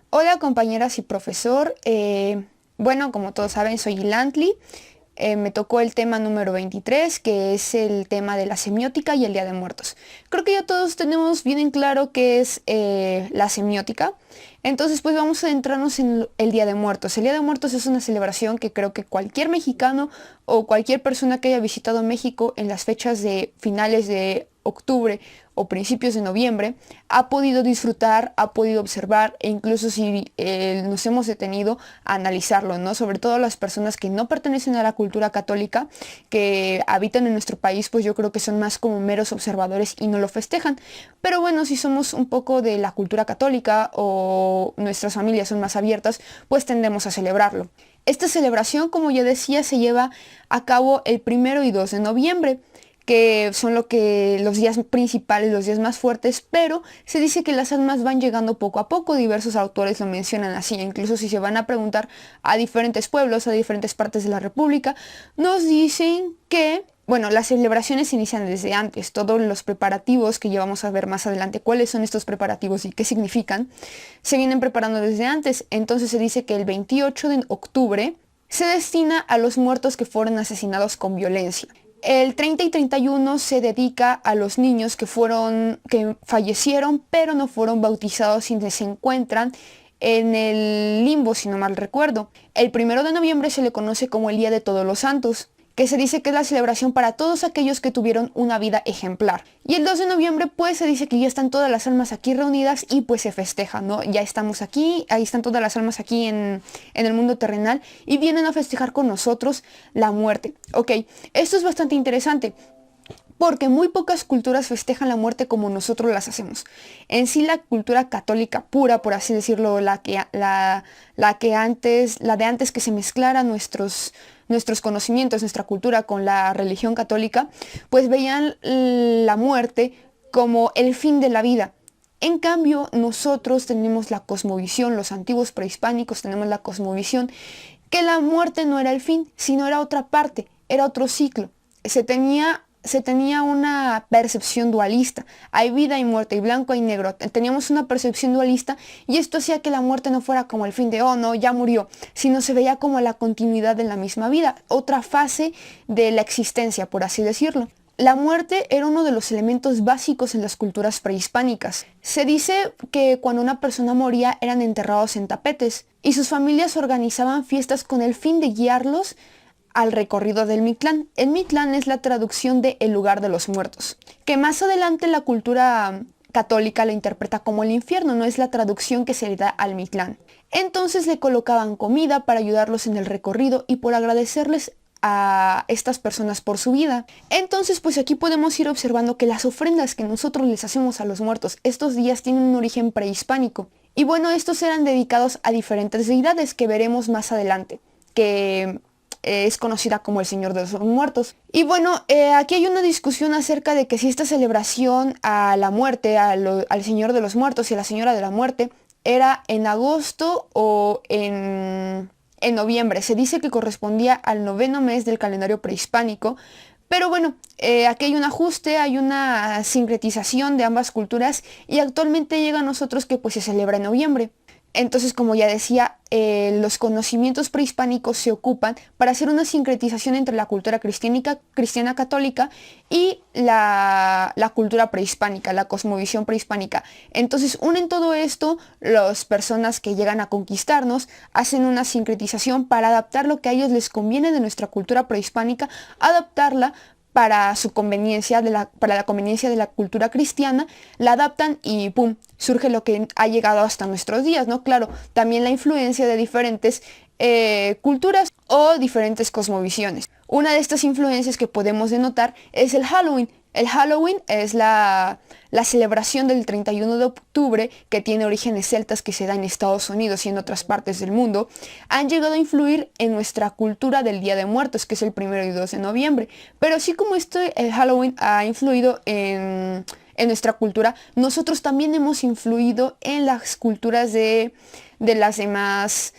Hola compañeras y profesor. Bueno, como todos saben, soy Ilantli. Me tocó el tema número 23, que es el tema de la semiótica y el Día de Muertos. Creo que ya todos tenemos bien en claro qué es la semiótica. Entonces, pues vamos a adentrarnos en el Día de Muertos. El Día de Muertos es una celebración que creo que cualquier mexicano o cualquier persona que haya visitado México en las fechas de finales de octubre o principios de noviembre ha podido disfrutar, ha podido observar e incluso si nos hemos detenido a analizarlo, ¿no? Sobre todo las personas que no pertenecen a la cultura católica, que habitan en nuestro país, pues yo creo que son más como meros observadores y no lo festejan. Pero bueno, si somos un poco de la cultura católica o nuestras familias son más abiertas, pues tendemos a celebrarlo. Esta celebración, como ya decía, se lleva a cabo el 1 y 2 de noviembre, que son los días principales, los días más fuertes, pero se dice que las almas van llegando poco a poco. Diversos autores lo mencionan así. Incluso si se van a preguntar a diferentes pueblos, a diferentes partes de la República, nos dicen que, bueno, las celebraciones se inician desde antes. Todos los preparativos que llevamos a ver más adelante, cuáles son estos preparativos y qué significan, se vienen preparando desde antes. Entonces se dice que el 28 de octubre se destina a los muertos que fueron asesinados con violencia. El 30 y 31 se dedica a los niños que fallecieron, pero no fueron bautizados y se encuentran en el limbo, si no mal recuerdo. El 1 de noviembre se le conoce como el Día de Todos los Santos, que se dice que es la celebración para todos aquellos que tuvieron una vida ejemplar. Y el 2 de noviembre pues se dice que ya están todas las almas aquí reunidas y pues se festeja, ¿no? Ya estamos aquí, ahí están todas las almas aquí en el mundo terrenal y vienen a festejar con nosotros la muerte. Ok, esto es bastante interesante, porque muy pocas culturas festejan la muerte como nosotros las hacemos. En sí la cultura católica pura, por así decirlo, la de antes que se mezclara nuestros conocimientos, nuestra cultura con la religión católica, pues veían la muerte como el fin de la vida. En cambio, nosotros tenemos la cosmovisión, los antiguos prehispánicos tenemos la cosmovisión que la muerte no era el fin, sino era otra parte, era otro ciclo. Se tenía una percepción dualista. Hay vida y muerte, y blanco y negro. Teníamos una percepción dualista y esto hacía que la muerte no fuera como el fin de, oh no, ya murió, sino se veía como la continuidad de la misma vida, otra fase de la existencia, por así decirlo. La muerte era uno de los elementos básicos en las culturas prehispánicas. Se dice que cuando una persona moría eran enterrados en tapetes y sus familias organizaban fiestas con el fin de guiarlos al recorrido del Mictlán. El Mictlán es la traducción de el lugar de los muertos, que más adelante la cultura católica la interpreta como el infierno, no es la traducción que se le da al Mictlán. Entonces le colocaban comida para ayudarlos en el recorrido y por agradecerles a estas personas por su vida. Entonces pues aquí podemos ir observando que las ofrendas que nosotros les hacemos a los muertos estos días tienen un origen prehispánico. Y bueno, estos eran dedicados a diferentes deidades que veremos más adelante, que es conocida como el Señor de los Muertos. Y bueno, aquí hay una discusión acerca de que si esta celebración a la muerte, al Señor de los Muertos y a la Señora de la Muerte, era en agosto o en noviembre. Se dice que correspondía al noveno mes del calendario prehispánico. Pero bueno, aquí hay un ajuste, hay una sincretización de ambas culturas y actualmente llega a nosotros que pues se celebra en noviembre. Entonces, como ya decía, los conocimientos prehispánicos se ocupan para hacer una sincretización entre la cultura cristiana católica y la cultura prehispánica, la cosmovisión prehispánica. Entonces, unen todo esto, las personas que llegan a conquistarnos hacen una sincretización para adaptar lo que a ellos les conviene de nuestra cultura prehispánica, adaptarla para su conveniencia, para la conveniencia de la cultura cristiana, la adaptan y ¡pum! Surge lo que ha llegado hasta nuestros días, ¿no? Claro, también la influencia de diferentes culturas o diferentes cosmovisiones. Una de estas influencias que podemos denotar es el Halloween. El Halloween es la celebración del 31 de octubre que tiene orígenes celtas que se da en Estados Unidos y en otras partes del mundo. Han llegado a influir en nuestra cultura del Día de Muertos, que es el 1 y 2 de noviembre. Pero así como el Halloween ha influido en nuestra cultura, nosotros también hemos influido en las culturas de las demás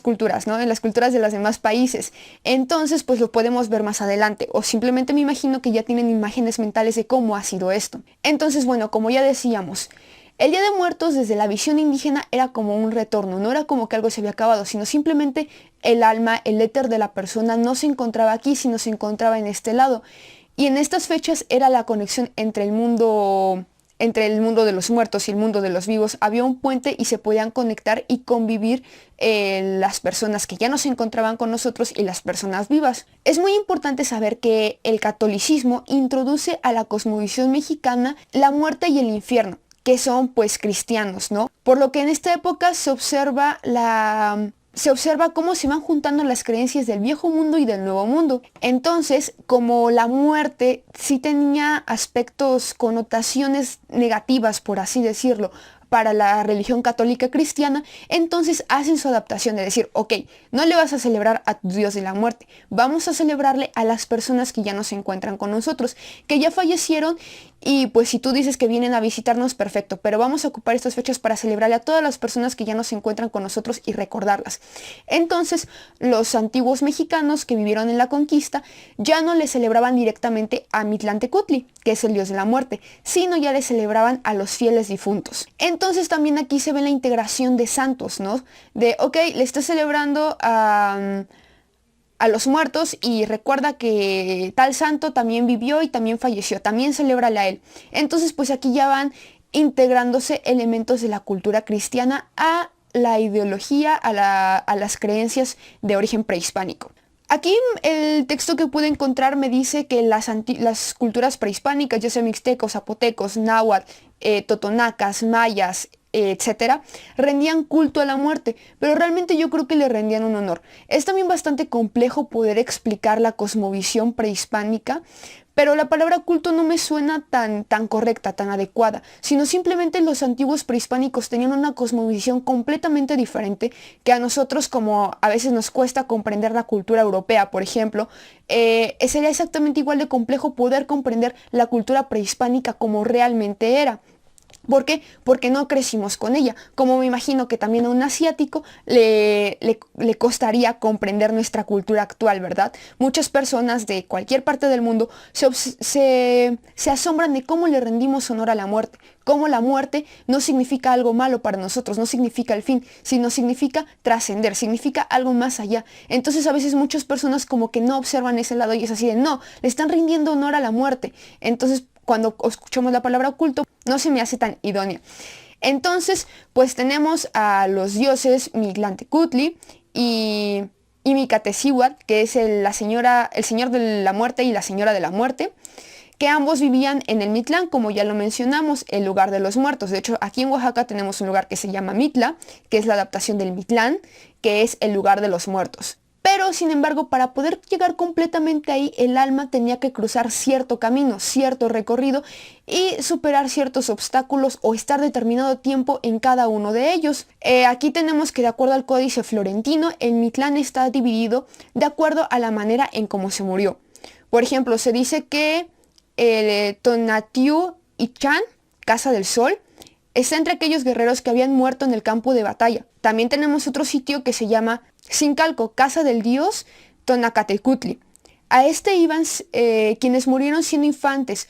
culturas, ¿no? En las culturas de los demás países. Entonces, pues lo podemos ver más adelante. O simplemente me imagino que ya tienen imágenes mentales de cómo ha sido esto. Entonces, bueno, como ya decíamos, El Día de Muertos desde la visión indígena era como un retorno, no era como que algo se había acabado, sino simplemente el alma, el éter de la persona no se encontraba aquí, sino se encontraba en este lado. Y en estas fechas era la conexión entre el mundo de los muertos y el mundo de los vivos. Había un puente y se podían conectar y convivir las personas que ya no se encontraban con nosotros y las personas vivas. Es muy importante saber que el catolicismo introduce a la cosmovisión mexicana la muerte y el infierno, que son pues cristianos, ¿no? Por lo que en esta época se observa cómo se van juntando las creencias del viejo mundo y del nuevo mundo. Entonces, como la muerte sí tenía aspectos, connotaciones negativas, por así decirlo, para la religión católica cristiana, entonces hacen su adaptación de decir, ok, no le vas a celebrar a tu Dios de la muerte, vamos a celebrarle a las personas que ya no se encuentran con nosotros, que ya fallecieron, y pues si tú dices que vienen a visitarnos, perfecto, pero vamos a ocupar estas fechas para celebrarle a todas las personas que ya no se encuentran con nosotros y recordarlas. Entonces, los antiguos mexicanos que vivieron en la conquista ya no le celebraban directamente a Mictlantecutli, que es el dios de la muerte, sino ya le celebraban a los fieles difuntos. Entonces también aquí se ve la integración de santos, ¿no? De, ok, le está celebrando a los muertos y recuerda que tal santo también vivió y también falleció, también celébrale a él. Entonces pues aquí ya van integrándose elementos de la cultura cristiana a la ideología, a las creencias de origen prehispánico. Aquí el texto que pude encontrar me dice que las culturas prehispánicas, ya sea mixtecos, zapotecos, náhuatl, totonacas, mayas, etcétera, rendían culto a la muerte, pero realmente yo creo que le rendían un honor. Es también bastante complejo poder explicar la cosmovisión prehispánica, pero la palabra culto no me suena tan correcta, tan adecuada, sino simplemente los antiguos prehispánicos tenían una cosmovisión completamente diferente que a nosotros, como a veces nos cuesta comprender la cultura europea, por ejemplo, sería exactamente igual de complejo poder comprender la cultura prehispánica como realmente era. ¿Por qué? Porque no crecimos con ella. Como me imagino que también a un asiático le costaría comprender nuestra cultura actual, ¿verdad? Muchas personas de cualquier parte del mundo se asombran de cómo le rendimos honor a la muerte. Cómo la muerte no significa algo malo para nosotros, no significa el fin, sino significa trascender, significa algo más allá. Entonces a veces muchas personas como que no observan ese lado y es así de, no, le están rindiendo honor a la muerte. Entonces cuando escuchamos la palabra oculto, no se me hace tan idónea. Entonces, pues tenemos a los dioses Mictlantecutli y Micatecíhuatl, que es el señor de la muerte y la señora de la muerte, que ambos vivían en el Mitlán, como ya lo mencionamos, el lugar de los muertos. De hecho, aquí en Oaxaca tenemos un lugar que se llama Mitla, que es la adaptación del Mitlán, que es el lugar de los muertos. Pero, sin embargo, para poder llegar completamente ahí, el alma tenía que cruzar cierto camino, cierto recorrido y superar ciertos obstáculos o estar determinado tiempo en cada uno de ellos. Aquí tenemos que, de acuerdo al Códice Florentino, el Mitlán está dividido de acuerdo a la manera en cómo se murió. Por ejemplo, se dice que el Tonatiuh Ichan, Casa del Sol, está entre aquellos guerreros que habían muerto en el campo de batalla. También tenemos otro sitio que se llama Sincalco, Casa del Dios Tonacatecutli. A este iban quienes murieron siendo infantes,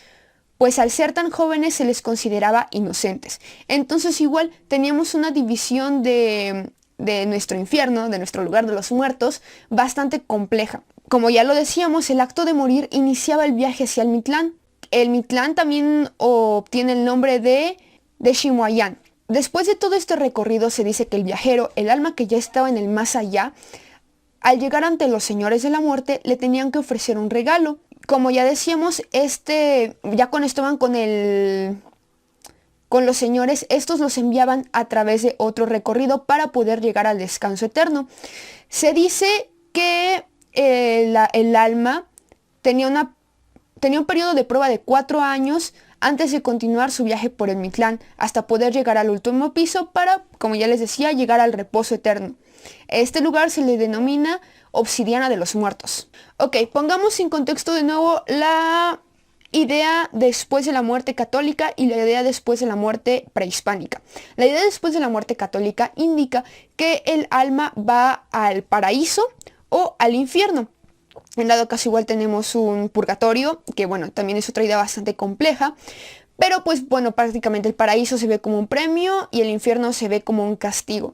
pues al ser tan jóvenes se les consideraba inocentes. Entonces igual teníamos una división de nuestro infierno, de nuestro lugar de los muertos, bastante compleja. Como ya lo decíamos, el acto de morir iniciaba el viaje hacia el Mitlán. El Mitlán también obtiene el nombre de Ximoayán. Después de todo este recorrido se dice que el viajero, el alma que ya estaba en el más allá, al llegar ante los señores de la muerte le tenían que ofrecer un regalo. Como ya decíamos, ya cuando estaban con los señores, estos los enviaban a través de otro recorrido para poder llegar al descanso eterno. Se dice que el alma tenía un periodo de prueba de 4 años antes de continuar su viaje por el Mitlán, hasta poder llegar al último piso para, como ya les decía, llegar al reposo eterno. Este lugar se le denomina Obsidiana de los Muertos. Ok, pongamos en contexto de nuevo la idea después de la muerte católica y la idea después de la muerte prehispánica. La idea después de la muerte católica indica que el alma va al paraíso o al infierno. En dado caso igual tenemos un purgatorio, que bueno, también es otra idea bastante compleja, Pero pues bueno, prácticamente el paraíso se ve como un premio y el infierno se ve como un castigo.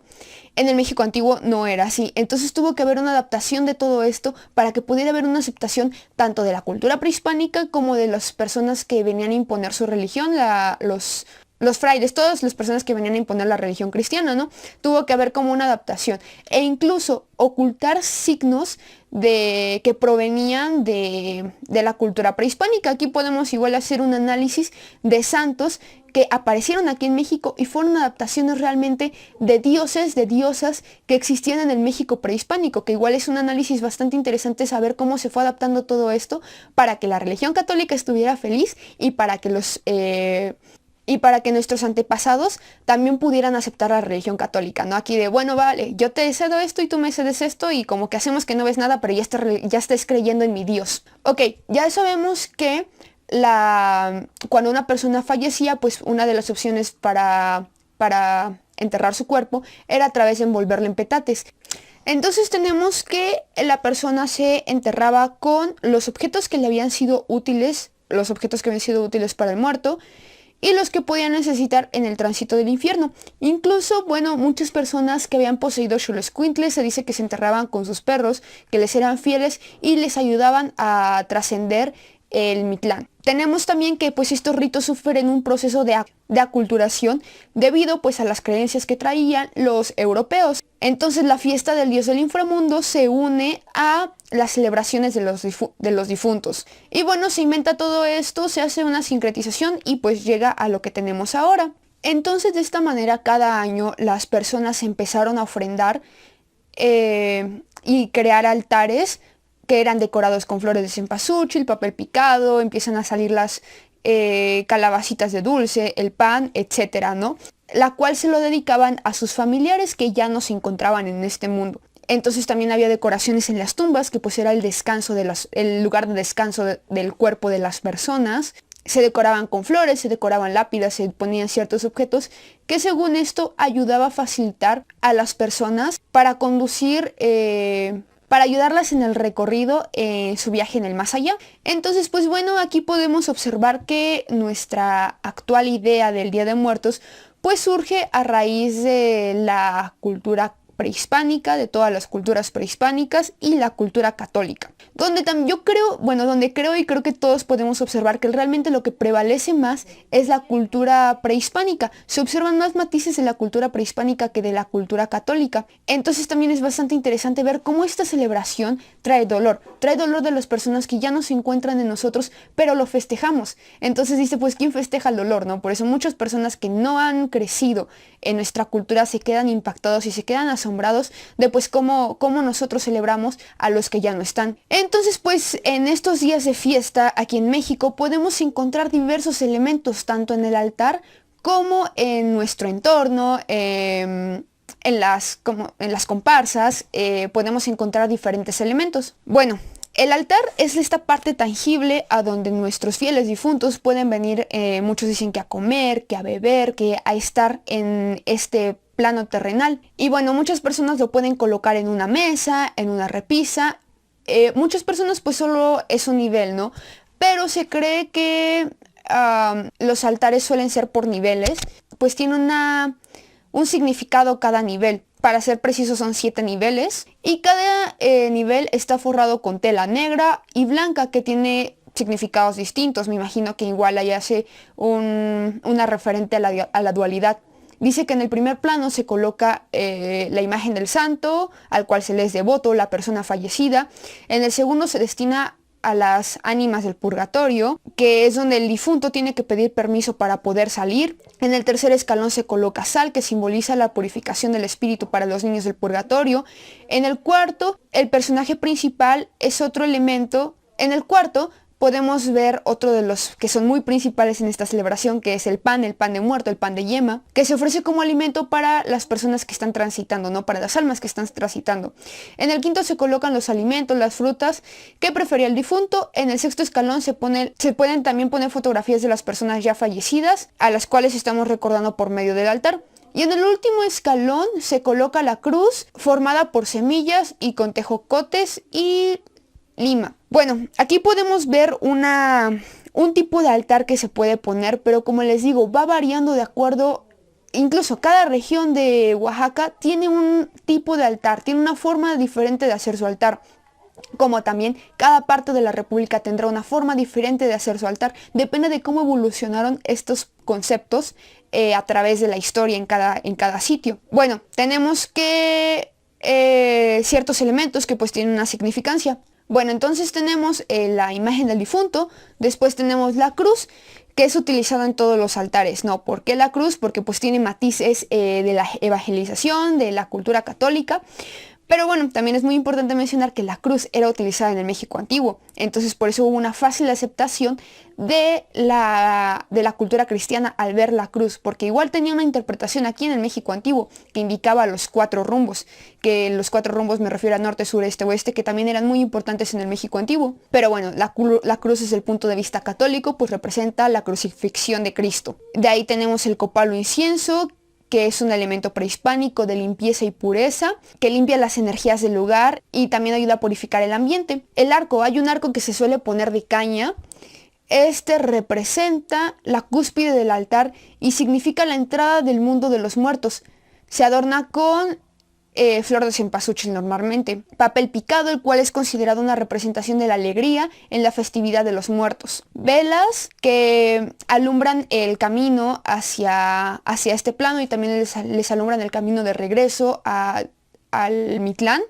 En el México antiguo no era así, entonces tuvo que haber una adaptación de todo esto para que pudiera haber una aceptación tanto de la cultura prehispánica como de las personas que venían a imponer su religión, los frailes, todas las personas que venían a imponer la religión cristiana, ¿no? Tuvo que haber como una adaptación e incluso ocultar signos que provenían de la cultura prehispánica. Aquí podemos igual hacer un análisis de santos que aparecieron aquí en México y fueron adaptaciones realmente de dioses, de diosas que existían en el México prehispánico, que igual es un análisis bastante interesante saber cómo se fue adaptando todo esto para que la religión católica estuviera feliz y para que nuestros antepasados también pudieran aceptar la religión católica, ¿no? Aquí de, bueno, vale, yo te cedo esto y tú me cedes esto y como que hacemos que no ves nada, pero ya estés creyendo en mi Dios. Ok, ya sabemos que cuando una persona fallecía, pues una de las opciones para enterrar su cuerpo era a través de envolverlo en petates. Entonces tenemos que la persona se enterraba con los objetos que le habían sido útiles, los objetos que habían sido útiles para el muerto, y los que podían necesitar en el tránsito del infierno. Incluso, bueno, muchas personas que habían poseído xoloescuintles se dice que se enterraban con sus perros, que les eran fieles y les ayudaban a trascender el Mictlán. Tenemos también que pues estos ritos sufren un proceso de aculturación debido pues a las creencias que traían los europeos. Entonces la fiesta del dios del inframundo se une a las celebraciones de los difuntos. Y bueno, se inventa todo esto, se hace una sincretización y pues llega a lo que tenemos ahora. Entonces de esta manera cada año las personas empezaron a ofrendar y crear altares que eran decorados con flores de cempasúchil, papel picado, empiezan a salir las calabacitas de dulce, el pan, etcétera, ¿no? La cual se lo dedicaban a sus familiares que ya no se encontraban en este mundo. Entonces también había decoraciones en las tumbas, que pues era el lugar de descanso del cuerpo de las personas. Se decoraban con flores, se decoraban lápidas, se ponían ciertos objetos que según esto ayudaba a facilitar a las personas para conducir para ayudarlas en el recorrido, en su viaje en el más allá. Entonces, pues bueno, aquí podemos observar que nuestra actual idea del Día de Muertos, pues surge a raíz de la cultura prehispánica, de todas las culturas prehispánicas y la cultura católica. Donde también yo creo, bueno, donde creo y creo que todos podemos observar que realmente lo que prevalece más es la cultura prehispánica. Se observan más matices de la cultura prehispánica que de la cultura católica. Entonces también es bastante interesante ver cómo esta celebración trae dolor de las personas que ya no se encuentran en nosotros, pero lo festejamos. Entonces dice, pues ¿quién festeja el dolor, no? Por eso muchas personas que no han crecido en nuestra cultura se quedan impactados y se quedan asombrados de pues cómo nosotros celebramos a los que ya no están. Entonces pues en estos días de fiesta aquí en México podemos encontrar diversos elementos tanto en el altar como en nuestro entorno, en las comparsas, podemos encontrar diferentes elementos. Bueno, el altar es esta parte tangible a donde nuestros fieles difuntos pueden venir, muchos dicen que a comer, que a beber, que a estar en este plano terrenal. Y bueno, muchas personas lo pueden colocar en una mesa, en una repisa. Muchas personas pues solo es un nivel, ¿no? Pero se cree que los altares suelen ser por niveles, pues tiene un significado cada nivel. Para ser precisos son 7 niveles y cada nivel está forrado con tela negra y blanca que tiene significados distintos. Me imagino que igual ahí hace una referente a la dualidad. Dice que en el primer plano se coloca la imagen del santo, al cual se le es devoto, la persona fallecida. En el segundo se destina a las ánimas del purgatorio, que es donde el difunto tiene que pedir permiso para poder salir. En el tercer escalón se coloca sal, que simboliza la purificación del espíritu para los niños del purgatorio. En el cuarto, el personaje principal es otro elemento. En el cuarto podemos ver otro de los que son muy principales en esta celebración, que es el pan de muerto, el pan de yema, que se ofrece como alimento para las personas que están transitando, ¿no? Para las almas que están transitando. En el quinto se colocan los alimentos, las frutas que prefería el difunto. En el sexto escalón se pueden también poner fotografías de las personas ya fallecidas, a las cuales estamos recordando por medio del altar. Y en el último escalón se coloca la cruz, formada por semillas y con tejocotes y lima. Bueno, aquí podemos ver una un tipo de altar que se puede poner, pero como les digo, va variando de acuerdo. Incluso cada región de Oaxaca tiene un tipo de altar, tiene una forma diferente de hacer su altar. Como también cada parte de la República tendrá una forma diferente de hacer su altar. Depende de cómo evolucionaron estos conceptos a través de la historia en cada sitio. Bueno, tenemos que ciertos elementos que pues tienen una significancia. Bueno, entonces tenemos la imagen del difunto, después tenemos la cruz, que es utilizada en todos los altares, ¿no? ¿Por qué la cruz? Porque pues tiene matices de la evangelización, de la cultura católica. Pero bueno, también es muy importante mencionar que la cruz era utilizada en el México antiguo, entonces por eso hubo una fácil aceptación de la cultura cristiana al ver la cruz, porque igual tenía una interpretación aquí en el México antiguo que indicaba los 4 rumbos, que los 4 rumbos me refiero a norte, sur, este, oeste, que también eran muy importantes en el México antiguo. Pero bueno, la cruz desde el punto de vista católico, pues representa la crucifixión de Cristo. De ahí tenemos el copal o incienso, que es un elemento prehispánico de limpieza y pureza, que limpia las energías del lugar y también ayuda a purificar el ambiente. El arco, hay un arco que se suele poner de caña. Este representa la cúspide del altar y significa la entrada del mundo de los muertos. Se adorna con flor de cempasúchil normalmente. Papel picado, el cual es considerado una representación de la alegría en la festividad de los muertos. Velas que alumbran el camino hacia este plano y también les alumbran el camino de regreso al Mitlán.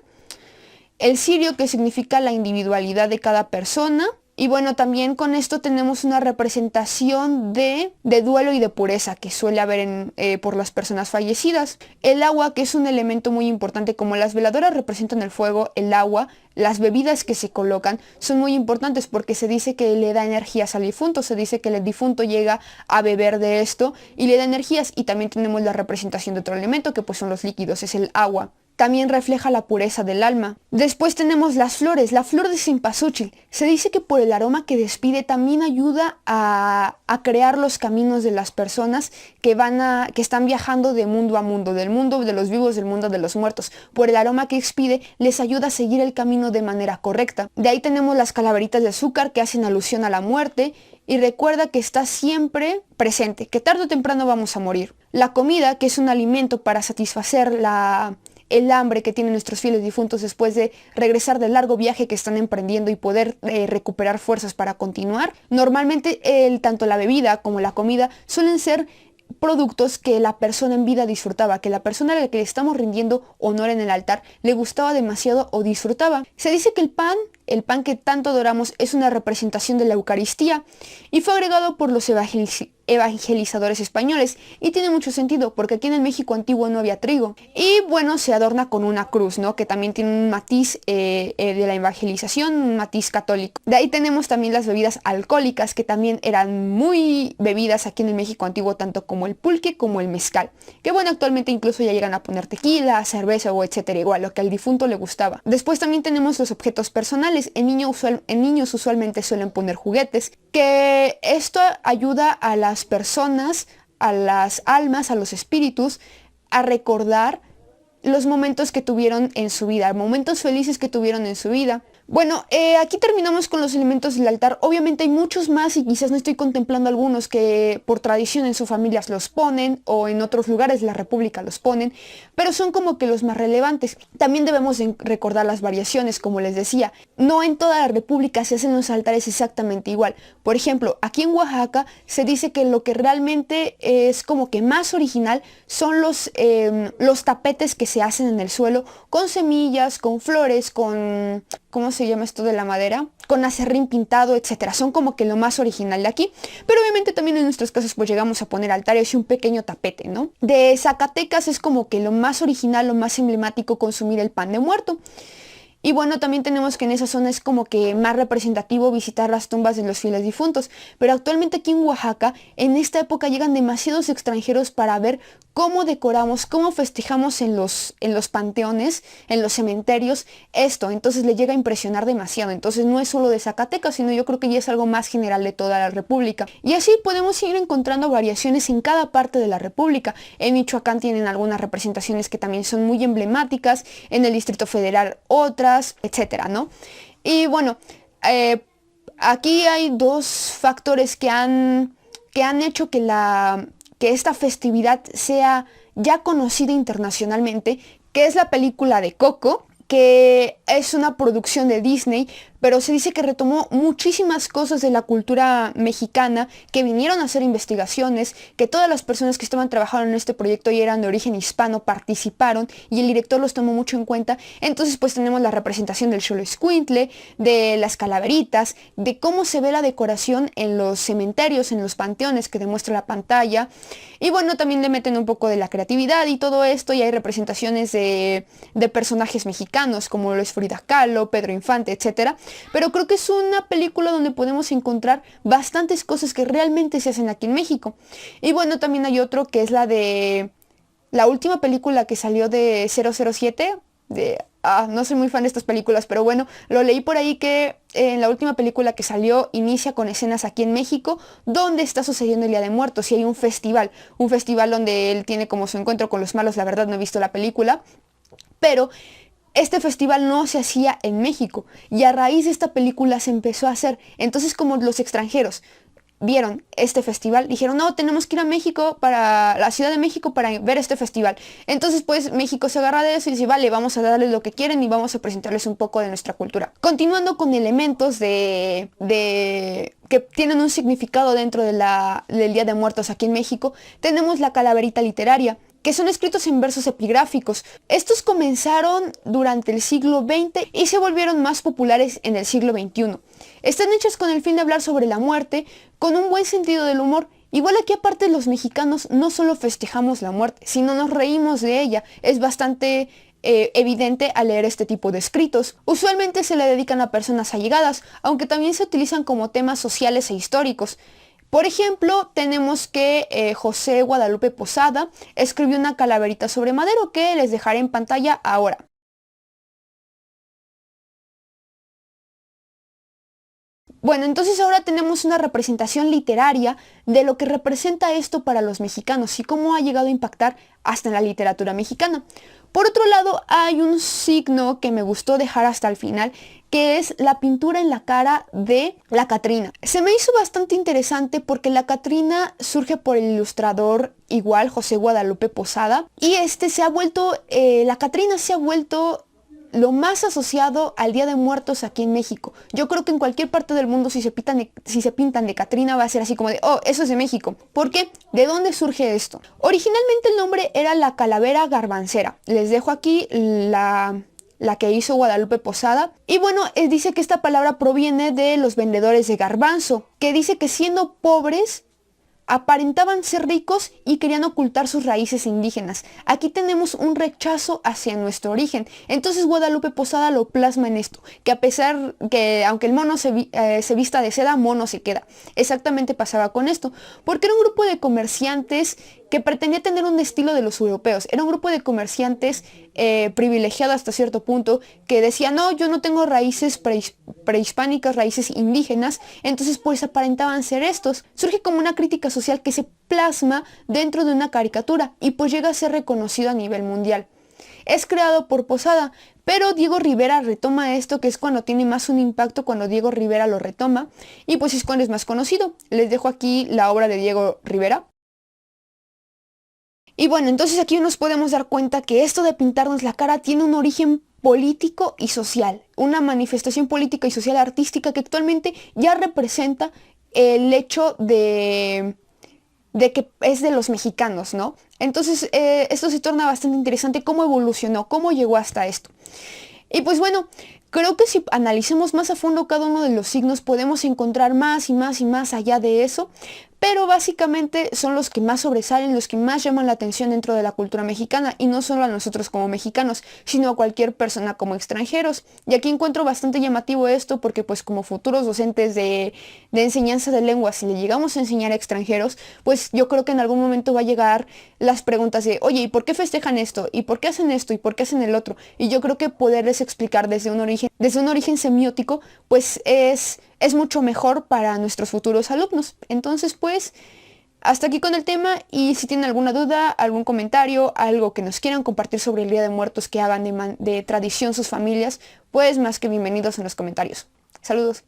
El cirio, que significa la individualidad de cada persona. Y bueno, también con esto tenemos una representación de duelo y de pureza que suele haber por las personas fallecidas. El agua, que es un elemento muy importante, como las veladoras representan el fuego, el agua, las bebidas que se colocan son muy importantes porque se dice que le da energías al difunto, se dice que el difunto llega a beber de esto y le da energías. Y también tenemos la representación de otro elemento que pues son los líquidos, es el agua. También refleja la pureza del alma. Después tenemos las flores, la flor de cempasúchil. Se dice que por el aroma que despide también ayuda a crear los caminos de las personas que están viajando de mundo a mundo, del mundo de los vivos, del mundo de los muertos. Por el aroma que expide les ayuda a seguir el camino de manera correcta. De ahí tenemos las calaveritas de azúcar que hacen alusión a la muerte y recuerda que está siempre presente, que tarde o temprano vamos a morir. La comida, que es un alimento para satisfacer el hambre que tienen nuestros fieles difuntos después de regresar del largo viaje que están emprendiendo y poder recuperar fuerzas para continuar. Normalmente tanto la bebida como la comida suelen ser productos que la persona en vida disfrutaba, que la persona a la que le estamos rindiendo honor en el altar le gustaba demasiado o disfrutaba. Se dice que el pan que tanto adoramos es una representación de la Eucaristía y fue agregado por los evangelizadores españoles y tiene mucho sentido porque aquí en el México antiguo no había trigo y bueno, se adorna con una cruz, ¿no? Que también tiene un matiz de la evangelización, un matiz católico. De ahí tenemos también las bebidas alcohólicas que también eran muy bebidas aquí en el México antiguo, tanto como el pulque como el mezcal, que bueno, actualmente incluso ya llegan a poner tequila, cerveza o etcétera, igual lo que al difunto le gustaba. Después también tenemos los objetos personales. En niños usualmente suelen poner juguetes, que esto ayuda a las personas, a las almas, a los espíritus, a recordar los momentos que tuvieron en su vida, momentos felices que tuvieron en su vida. Bueno, aquí terminamos con los elementos del altar. Obviamente hay muchos más y quizás no estoy contemplando algunos que por tradición en sus familias los ponen o en otros lugares de la República los ponen, pero son como que los más relevantes. También debemos recordar las variaciones, como les decía. No en toda la República se hacen los altares exactamente igual. Por ejemplo, aquí en Oaxaca se dice que lo que realmente es como que más original son los tapetes que se hacen en el suelo con semillas, con flores, con... ¿cómo se llama esto de la madera? Con acerrín pintado, etcétera. Son como que lo más original de aquí. Pero obviamente también en nuestros casos pues llegamos a poner altares y un pequeño tapete, ¿no? De Zacatecas es como que lo más original, lo más emblemático consumir el pan de muerto. Y bueno, también tenemos que en esa zona es como que más representativo visitar las tumbas de los fieles difuntos. Pero actualmente aquí en Oaxaca, en esta época llegan demasiados extranjeros para ver cómo decoramos, cómo festejamos en los panteones, en los cementerios, esto. Entonces le llega a impresionar demasiado. Entonces no es solo de Zacatecas, sino yo creo que ya es algo más general de toda la República. Y así podemos ir encontrando variaciones en cada parte de la República. En Michoacán tienen algunas representaciones que también son muy emblemáticas, en el Distrito Federal otras, etcétera, ¿no? Y bueno, Aquí hay dos factores que han hecho que esta festividad sea ya conocida internacionalmente, que es la película de Coco, que es una producción de Disney, pero se dice que retomó muchísimas cosas de la cultura mexicana, que vinieron a hacer investigaciones, que todas las personas que estaban trabajando en este proyecto y eran de origen hispano participaron y el director los tomó mucho en cuenta. Entonces pues tenemos la representación del Xoloitzcuintle, de las calaveritas, de cómo se ve la decoración en los cementerios, en los panteones que demuestra la pantalla. Y bueno, también le meten un poco de la creatividad y todo esto, y hay representaciones de personajes mexicanos como lo es Frida Kahlo, Pedro Infante, etcétera. Pero creo que es una película donde podemos encontrar bastantes cosas que realmente se hacen aquí en México. Y bueno, también hay otro que es la última película que salió de 007, no soy muy fan de estas películas, pero bueno, lo leí por ahí que en la última película que salió inicia con escenas aquí en México, donde está sucediendo el Día de Muertos, y hay un festival donde él tiene como su encuentro con los malos. La verdad no he visto la película, pero este festival no se hacía en México, y a raíz de esta película se empezó a hacer. Entonces, como los extranjeros vieron este festival, dijeron, no, tenemos que ir a México, para la Ciudad de México, para ver este festival. Entonces pues México se agarra de eso y dice, vale, vamos a darles lo que quieren y vamos a presentarles un poco de nuestra cultura. Continuando con elementos que tienen un significado dentro del Día de Muertos aquí en México, tenemos la calaverita literaria, que son escritos en versos epigráficos. Estos comenzaron durante el siglo XX y se volvieron más populares en el siglo XXI. Están hechos con el fin de hablar sobre la muerte, con un buen sentido del humor. Igual aquí, aparte, los mexicanos no solo festejamos la muerte, sino nos reímos de ella. Es bastante evidente al leer este tipo de escritos. Usualmente se le dedican a personas allegadas, aunque también se utilizan como temas sociales e históricos. Por ejemplo, tenemos que José Guadalupe Posada escribió una calaverita sobre Madero, que les dejaré en pantalla ahora. Bueno, entonces ahora tenemos una representación literaria de lo que representa esto para los mexicanos y cómo ha llegado a impactar hasta en la literatura mexicana. Por otro lado, hay un signo que me gustó dejar hasta el final, que es la pintura en la cara de la Catrina. Se me hizo bastante interesante porque la Catrina surge por el ilustrador igual, José Guadalupe Posada, y la Catrina se ha vuelto lo más asociado al Día de Muertos aquí en México. Yo creo que en cualquier parte del mundo, si se pintan de Catrina, va a ser así como de, oh, eso es de México. ¿Por qué? ¿De dónde surge esto? Originalmente el nombre era la calavera garbancera. Les dejo aquí la que hizo Guadalupe Posada. Y bueno, dice que esta palabra proviene de los vendedores de garbanzo, que dice que siendo pobres, aparentaban ser ricos y querían ocultar sus raíces indígenas. Aquí tenemos un rechazo hacia nuestro origen. Entonces Guadalupe Posada lo plasma en esto, que aunque el mono se vista de seda, mono se queda. Exactamente pasaba con esto, porque era un grupo de comerciantes que pretendía tener un estilo de los europeos. Era un grupo de comerciantes privilegiado hasta cierto punto, que decían, no, yo no tengo raíces prehispánicas, raíces indígenas, entonces pues aparentaban ser estos. Surge como una crítica social que se plasma dentro de una caricatura y pues llega a ser reconocido a nivel mundial. Es creado por Posada, pero Diego Rivera retoma esto, que es cuando tiene más un impacto, cuando Diego Rivera lo retoma, y pues es cuando es más conocido. Les dejo aquí la obra de Diego Rivera. Y bueno, entonces aquí nos podemos dar cuenta que esto de pintarnos la cara tiene un origen político y social, una manifestación política y social artística que actualmente ya representa el hecho de que es de los mexicanos, ¿no? Entonces esto se torna bastante interesante, cómo evolucionó, cómo llegó hasta esto. Y pues bueno, creo que si analicemos más a fondo cada uno de los signos podemos encontrar más y más y más allá de eso, pero básicamente son los que más sobresalen, los que más llaman la atención dentro de la cultura mexicana, y no solo a nosotros como mexicanos, sino a cualquier persona como extranjeros. Y aquí encuentro bastante llamativo esto porque pues como futuros docentes de enseñanza de lenguas, si le llegamos a enseñar a extranjeros, pues yo creo que en algún momento va a llegar las preguntas de, oye, ¿y por qué festejan esto? ¿Y por qué hacen esto? ¿Y por qué hacen el otro? Y yo creo que poderles explicar desde un origen semiótico, pues es mucho mejor para nuestros futuros alumnos. Entonces, pues, hasta aquí con el tema, y si tienen alguna duda, algún comentario, algo que nos quieran compartir sobre el Día de Muertos que hagan de tradición sus familias, pues más que bienvenidos en los comentarios. Saludos.